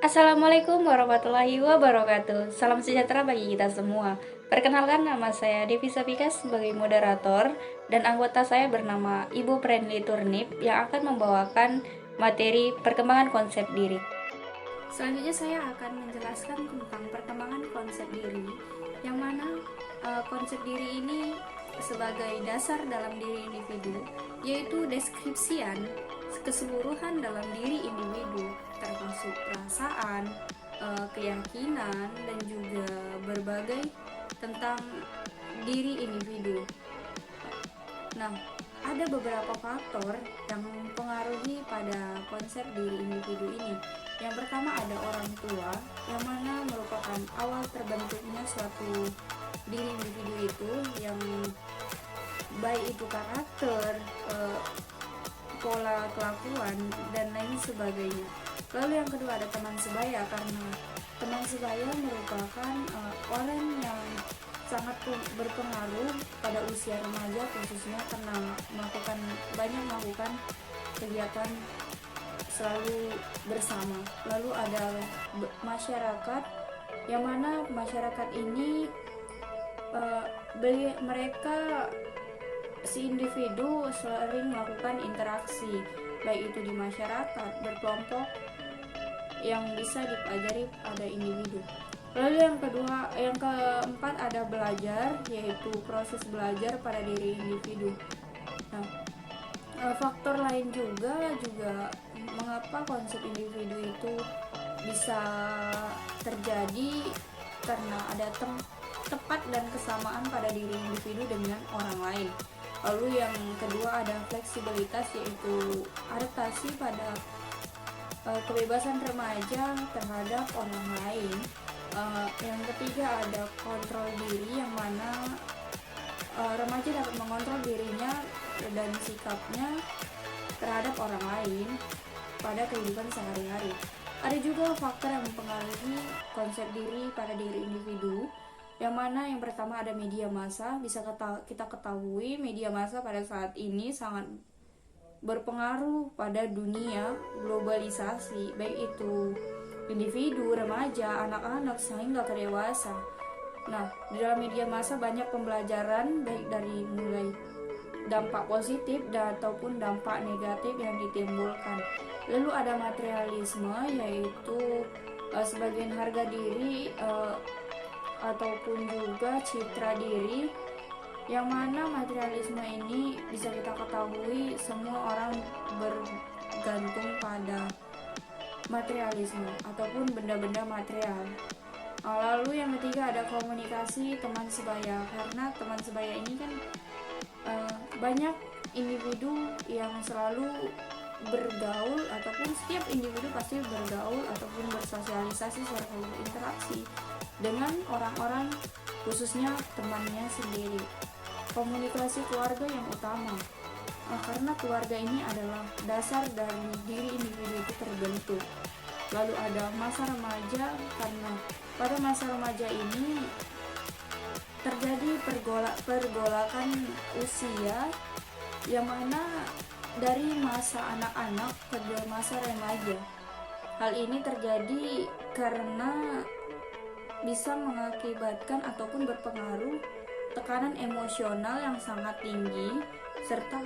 Assalamualaikum warahmatullahi wabarakatuh. Salam sejahtera bagi kita semua. Perkenalkan, nama saya Devi Sapika sebagai moderator dan anggota saya bernama Ibu Friendly Turnip yang akan membawakan materi perkembangan konsep diri. Selanjutnya saya akan menjelaskan tentang perkembangan konsep diri, yang mana konsep diri ini sebagai dasar dalam diri individu, yaitu deskripsian keseluruhan dalam diri individu, termasuk perasaan, keyakinan, dan juga berbagai tentang diri individu. Nah, ada beberapa faktor yang mempengaruhi pada konsep diri individu ini. Yang pertama ada orang tua, yang mana merupakan awal terbentuknya suatu diri individu itu, yang baik itu karakter, pola kelakuan, dan lain sebagainya. Lalu yang kedua ada teman sebaya, karena teman sebaya merupakan orang yang sangat berpengaruh pada usia remaja, khususnya karena banyak melakukan kegiatan selalu bersama. Lalu ada masyarakat, yang mana masyarakat ini mereka si individu sering melakukan interaksi, baik itu di masyarakat, berkelompok, yang bisa dipelajari pada individu. Lalu yang keempat ada belajar, yaitu proses belajar pada diri individu. Nah, faktor lain juga mengapa konsep individu itu bisa terjadi, karena ada tepat dan kesamaan pada diri individu dengan orang lain. Lalu yang kedua ada fleksibilitas, yaitu adaptasi pada kebebasan remaja terhadap orang lain. Yang ketiga ada kontrol diri, yang mana remaja dapat mengontrol dirinya dan sikapnya terhadap orang lain pada kehidupan sehari-hari. Ada juga faktor yang mempengaruhi konsep diri pada diri individu, yang mana yang pertama ada media massa. Bisa kita ketahui media massa pada saat ini sangat berpengaruh pada dunia globalisasi, baik itu individu, remaja, anak-anak, sehingga ke dewasa. Nah, di dalam media massa banyak pembelajaran, baik dari mulai dampak positif ataupun dampak negatif yang ditimbulkan. Lalu ada materialisme, yaitu sebagian harga diri ataupun juga citra diri, yang mana materialisme ini bisa kita ketahui semua orang bergantung pada materialisme ataupun benda-benda material. Lalu yang ketiga ada komunikasi teman sebaya, karena teman sebaya ini kan banyak individu yang selalu bergaul, ataupun setiap individu pasti bergaul ataupun bersosialisasi serta berinteraksi dengan orang-orang, khususnya temannya sendiri. Komunikasi keluarga yang utama, karena keluarga ini adalah dasar dari diri individu itu terbentuk. Lalu ada masa remaja, karena pada masa remaja ini terjadi pergolakan usia, yang mana dari masa anak-anak ke masa remaja. Hal ini terjadi karena bisa mengakibatkan ataupun berpengaruh tekanan emosional yang sangat tinggi, serta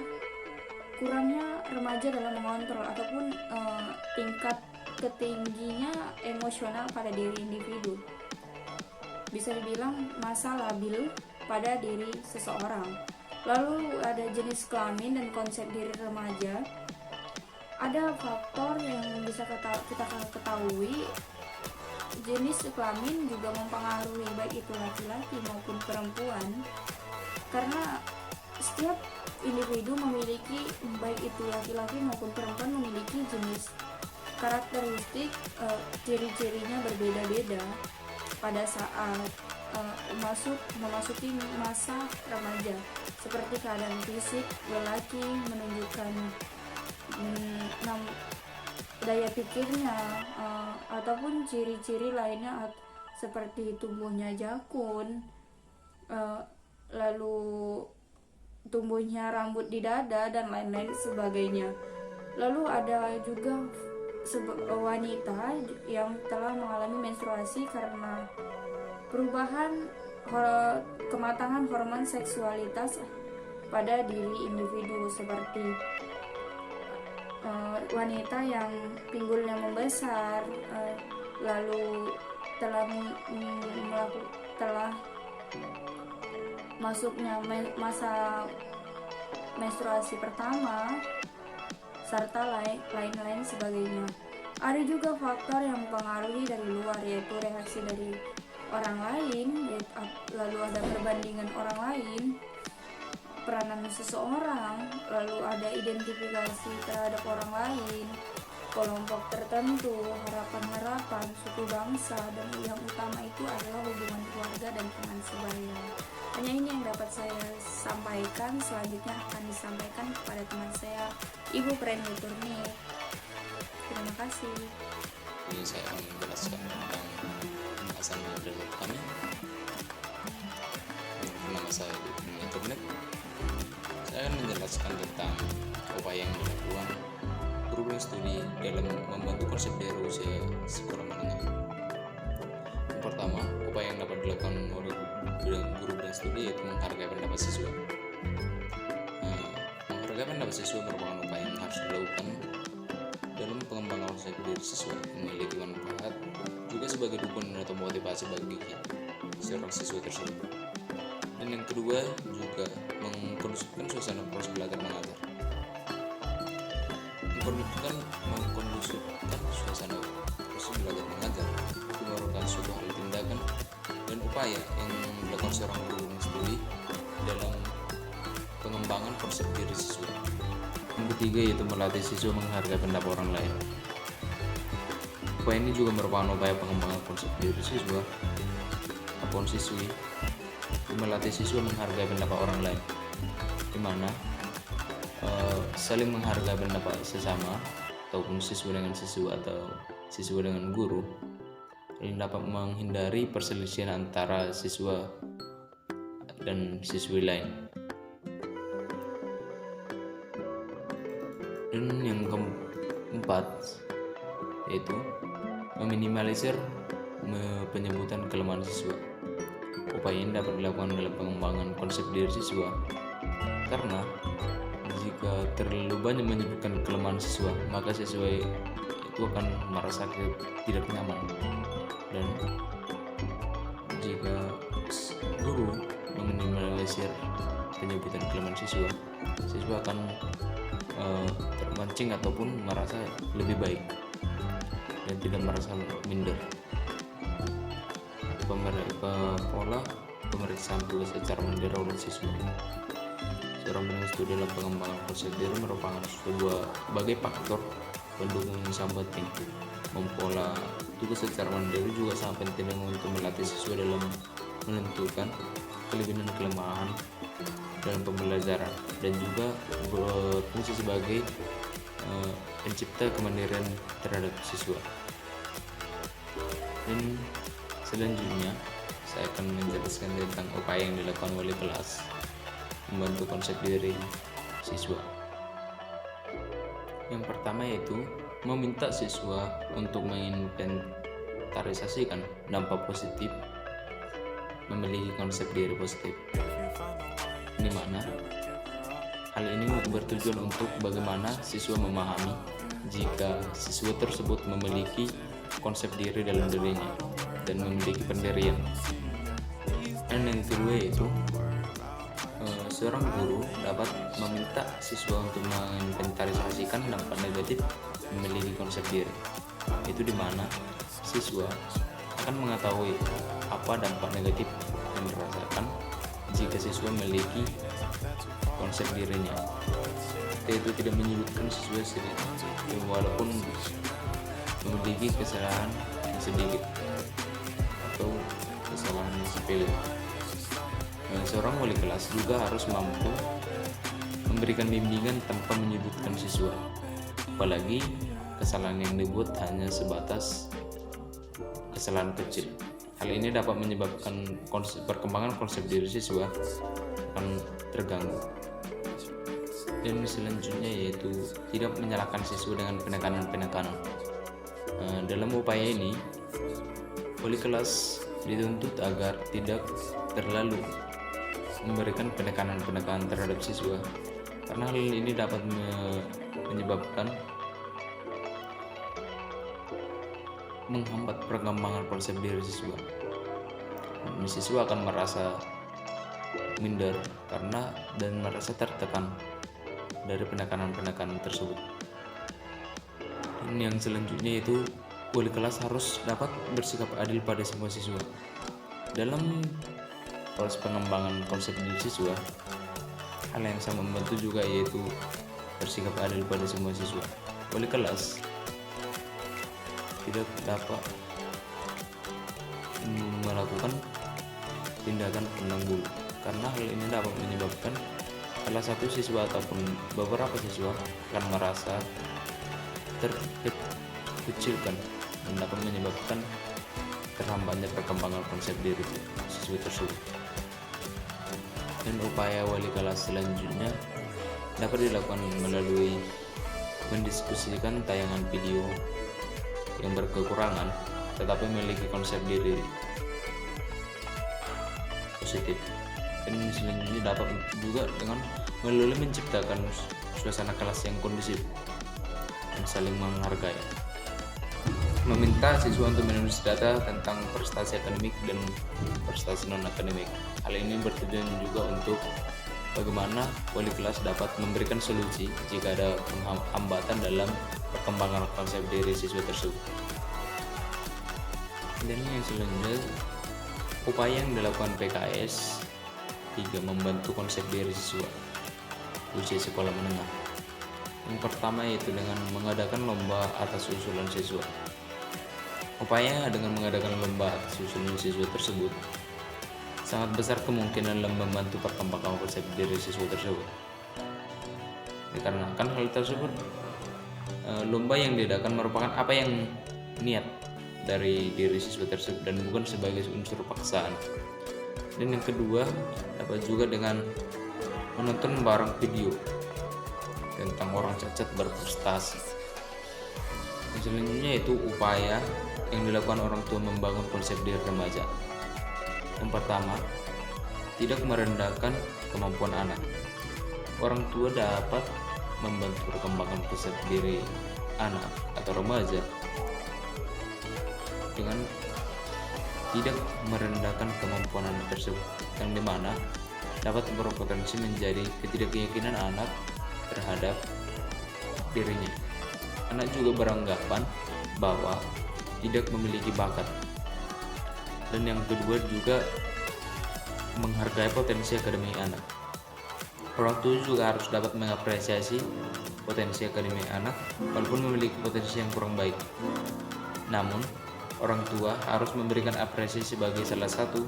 kurangnya remaja dalam mengontrol ataupun tingkat ketingginya emosional pada diri individu. Bisa dibilang masa labil pada diri seseorang. Lalu ada jenis kelamin dan konsep diri remaja. Ada faktor yang bisa kita ketahui, jenis kelamin juga mempengaruhi baik itu laki-laki maupun perempuan, karena setiap individu memiliki, baik itu laki-laki maupun perempuan, memiliki jenis karakteristik, ciri-cirinya berbeda-beda pada saat memasuki masa remaja, seperti keadaan fisik lelaki menunjukkan daya pikirnya, ataupun ciri-ciri lainnya seperti tumbuhnya jakun, lalu tumbuhnya rambut di dada, dan lain-lain sebagainya. Lalu ada juga wanita yang telah mengalami menstruasi karena perubahan kematangan hormon seksualitas pada diri individu, seperti wanita yang pinggulnya membesar, lalu telah masuknya masa menstruasi pertama, serta lain-lain sebagainya. Ada juga faktor yang mempengaruhi dari luar, yaitu reaksi dari orang lain, lalu ada perbandingan orang lain, peranan seseorang, lalu ada identifikasi terhadap orang lain, kelompok tertentu, harapan-harapan, suku bangsa, dan yang utama itu adalah hubungan keluarga dan teman sebaya. Hanya ini yang dapat saya sampaikan. Selanjutnya akan disampaikan kepada teman saya, Ibu Preni Turni. Terima kasih. Ini saya akan menjelaskan tentang pembahasan menurut kami. Nama saya Ibu Preni Turni. Saya akan menjelaskan tentang upaya yang dilakukan guru dan studi dalam membantu konsep dari usia sekolah menengah. Yang pertama, upaya yang dapat dilakukan oleh guru dan studi yaitu menghargai pendapat siswa. Menghargai pendapat siswa merupakan upaya yang harus dilakukan dalam pengembangan konsep diri siswa, memiliki manfaat juga sebagai dukungan atau motivasi bagi seorang siswa tersebut. Dan yang kedua juga mengkondusifkan suasana proses belajar mengajar. Mengkondusifkan suasana proses belajar mengajar itu merupakan suatu hal tindakan dan upaya yang dilakukan seorang guru dan studi dalam pengembangan konsep diri siswa. Yang ketiga yaitu melatih siswa menghargai pendapat orang lain. Upaya ini juga merupakan upaya pengembangan konsep diri siswa ataupun siswi, melatih siswa menghargai pendapat orang lain, di mana saling menghargai pendapat sesama ataupun siswa dengan siswa atau siswa dengan guru, ini dapat menghindari perselisihan antara siswa dan siswi lain. Dan yang keempat yaitu meminimalisir penyebutan kelemahan siswa. Upaya ini dapat dilakukan dalam pengembangan konsep diri siswa, karena jika terlalu banyak menyebutkan kelemahan siswa, maka siswa itu akan merasa tidak nyaman. Dan jika guru meminimalisir penyebutan kelemahan siswa, siswa akan terpancing ataupun merasa lebih baik dan tidak merasa minder. Pola pemeriksaan tugas secara menyeluruh oleh siswa. Seorang penulis studi dalam pengembangan konsep diri merupakan sebagai faktor pendukung yang sangat penting. Mempola tugas secara mandiri juga sangat penting untuk melatih siswa dalam menentukan kelebihan dan kelemahan dalam pembelajaran, dan juga berfungsi sebagai pencipta kemandirian terhadap siswa. Dan selanjutnya saya akan menjelaskan tentang upaya yang dilakukan oleh kelas membantu konsep diri siswa. Yang pertama yaitu meminta siswa untuk menginventarisasikan dampak positif memiliki konsep diri positif, di mana hal ini bertujuan untuk bagaimana siswa memahami jika siswa tersebut memiliki konsep diri dalam dirinya dan memiliki pendirian. Dan yang kedua yaitu seorang guru dapat meminta siswa untuk menginventarisasikan dampak negatif memiliki konsep diri. Itu di mana siswa akan mengetahui apa dampak negatif yang dirasakan jika siswa memiliki konsep dirinya. Itu tidak menyebutkan siswa walaupun memiliki kesalahan yang sedikit atau kesalahan yang sepele. Seorang wali kelas juga harus mampu memberikan bimbingan tanpa menyebutkan siswa, apalagi kesalahan yang dibuat hanya sebatas kesalahan kecil. Hal ini dapat menyebabkan perkembangan konsep diri siswa akan terganggu. Dan selanjutnya yaitu tidak menyalahkan siswa dengan penekanan-penekanan. Dalam upaya ini, wali kelas dituntut agar tidak terlalu memberikan penekanan-penekanan terhadap siswa, karena hal ini dapat menyebabkan menghambat perkembangan konsep diri siswa. Siswa akan merasa minder dan merasa tertekan dari penekanan-penekanan tersebut. Dan yang selanjutnya itu, wali kelas harus dapat bersikap adil pada semua siswa. Dalam proses pengembangan konsep diri siswa, hal yang sangat membantu juga yaitu bersikap adil pada semua siswa. Wali kelas tidak dapat melakukan tindakan pandang bulu, karena hal ini dapat menyebabkan salah satu siswa ataupun beberapa siswa akan merasa terkecilkan dan dapat menyebabkan terhambatnya perkembangan konsep diri siswa tersebut. Dan upaya wali kelas selanjutnya dapat dilakukan melalui mendiskusikan tayangan video yang berkekurangan tetapi memiliki konsep diri positif. Dan selanjutnya dapat juga dengan melalui menciptakan suasana kelas yang kondusif dan saling menghargai. Meminta siswa untuk menulis data tentang prestasi akademik dan prestasi non akademik. Hal ini bertujuan juga untuk bagaimana wali kelas dapat memberikan solusi jika ada hambatan dalam perkembangan konsep diri siswa tersebut. Dan yang selanjutnya, upaya yang dilakukan PKS 3 membantu konsep diri siswa usia sekolah menengah. Yang pertama yaitu dengan mengadakan lomba atas usulan siswa. Upaya dengan mengadakan lomba atas usulan siswa tersebut sangat besar kemungkinan dalam membantu perkembangan konsep diri siswa tersebut. Dikarenakan hal tersebut, lomba yang diadakan merupakan apa yang niat dari diri siswa tersebut dan bukan sebagai unsur paksaan. Dan yang kedua, dapat juga dengan menonton bareng video tentang orang cacat berprestasi. Yang selanjutnya itu upaya yang dilakukan orang tua membangun konsep diri remaja. Yang pertama, tidak merendahkan kemampuan anak. Orang tua dapat membantu perkembangan konsep diri anak atau remaja dengan tidak merendahkan kemampuan anak tersebut, yang dimana dapat berpotensi menjadi ketidakyakinan anak terhadap dirinya. Anak juga beranggapan bahwa tidak memiliki bakat. Dan yang kedua juga menghargai potensi akademik anak. Orang tua juga harus dapat mengapresiasi potensi akademik anak walaupun memiliki potensi yang kurang baik. Namun, orang tua harus memberikan apresiasi sebagai salah satu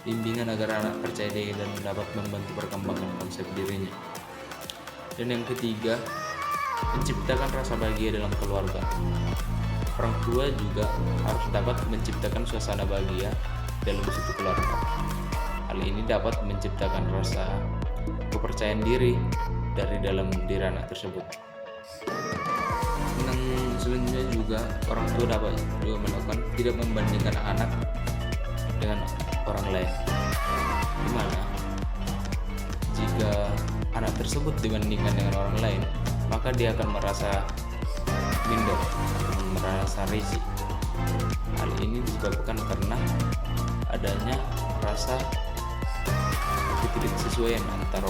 bimbingan agar anak percaya diri dan dapat membantu perkembangan konsep dirinya. Dan yang ketiga, menciptakan rasa bahagia dalam keluarga. Orang tua juga harus dapat menciptakan suasana bahagia dalam suatu keluarga. Hal ini dapat menciptakan rasa kepercayaan diri dari dalam diri anak tersebut. Yang selanjutnya juga orang tua dapat juga melakukan tidak membandingkan anak dengan orang lain, dimana jika anak tersebut dibandingkan dengan orang lain, maka dia akan merasa minder, merasa risih. Hal ini disebabkan karena adanya rasa ketidaksesuaian antara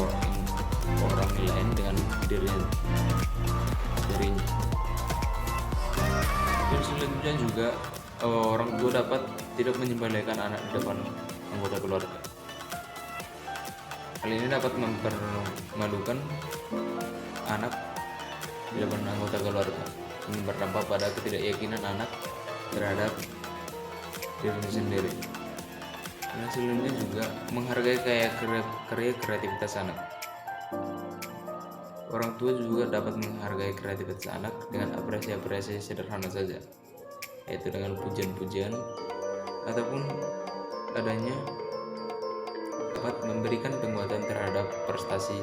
orang lain dengan dirinya. Dan selanjutnya juga orang tua dapat tidak menyembelihkan anak di depan anggota keluarga. Hal ini dapat mempermalukan anak di depan anggota keluarga, ini berdampak pada ketidakyakinan anak terhadap dirinya sendiri. Dan selanjutnya juga menghargai karya kreativitas anak. Orang tua juga dapat menghargai kreativitas anak dengan apresiasi sederhana saja, yaitu dengan pujian-pujian ataupun adanya dapat memberikan penguatan terhadap prestasi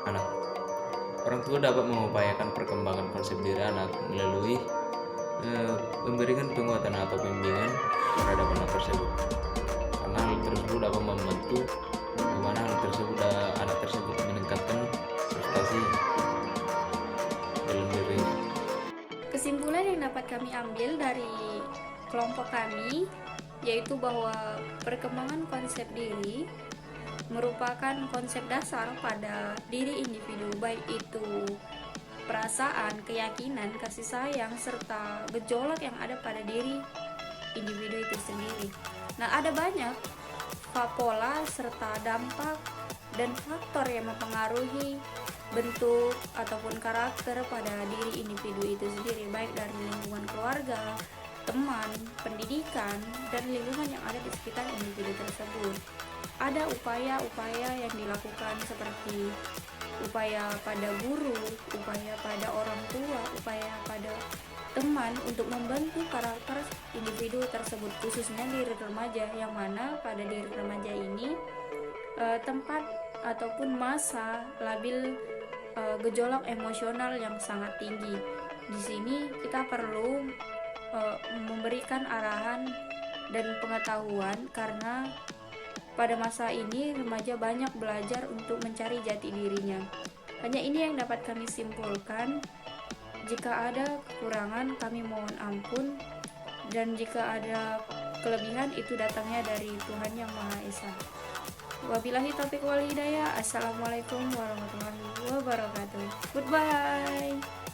anak. Orang tua dapat mengupayakan perkembangan konsep diri anak melalui memberikan penguatan atau bimbingan terhadap anak tersebut, karena hal tersebut dapat membantu bagaimana anak tersebut meningkatkan prestasi dalam diri. Kesimpulan yang dapat kami ambil dari kelompok kami yaitu bahwa perkembangan konsep diri merupakan konsep dasar pada diri individu, baik itu perasaan, keyakinan, kasih sayang, serta gejolak yang ada pada diri individu itu sendiri. Nah, ada banyak pola serta dampak dan faktor yang mempengaruhi bentuk ataupun karakter pada diri individu itu sendiri, baik dari lingkungan keluarga, teman, pendidikan, dan lingkungan yang ada di sekitar individu tersebut. Ada upaya-upaya yang dilakukan seperti upaya pada guru, upaya pada orang tua, upaya pada teman untuk membentuk karakter individu tersebut, khususnya diri remaja, yang mana pada diri remaja ini tempat ataupun masa labil gejolak emosional yang sangat tinggi. Di sini kita perlu memberikan arahan dan pengetahuan, karena pada masa ini remaja banyak belajar untuk mencari jati dirinya. Hanya ini yang dapat kami simpulkan. Jika ada kekurangan kami mohon ampun, dan jika ada kelebihan itu datangnya dari Tuhan Yang Maha Esa. Wabillahi taufiq wal hidayah. Assalamualaikum warahmatullahi wabarakatuh. Goodbye.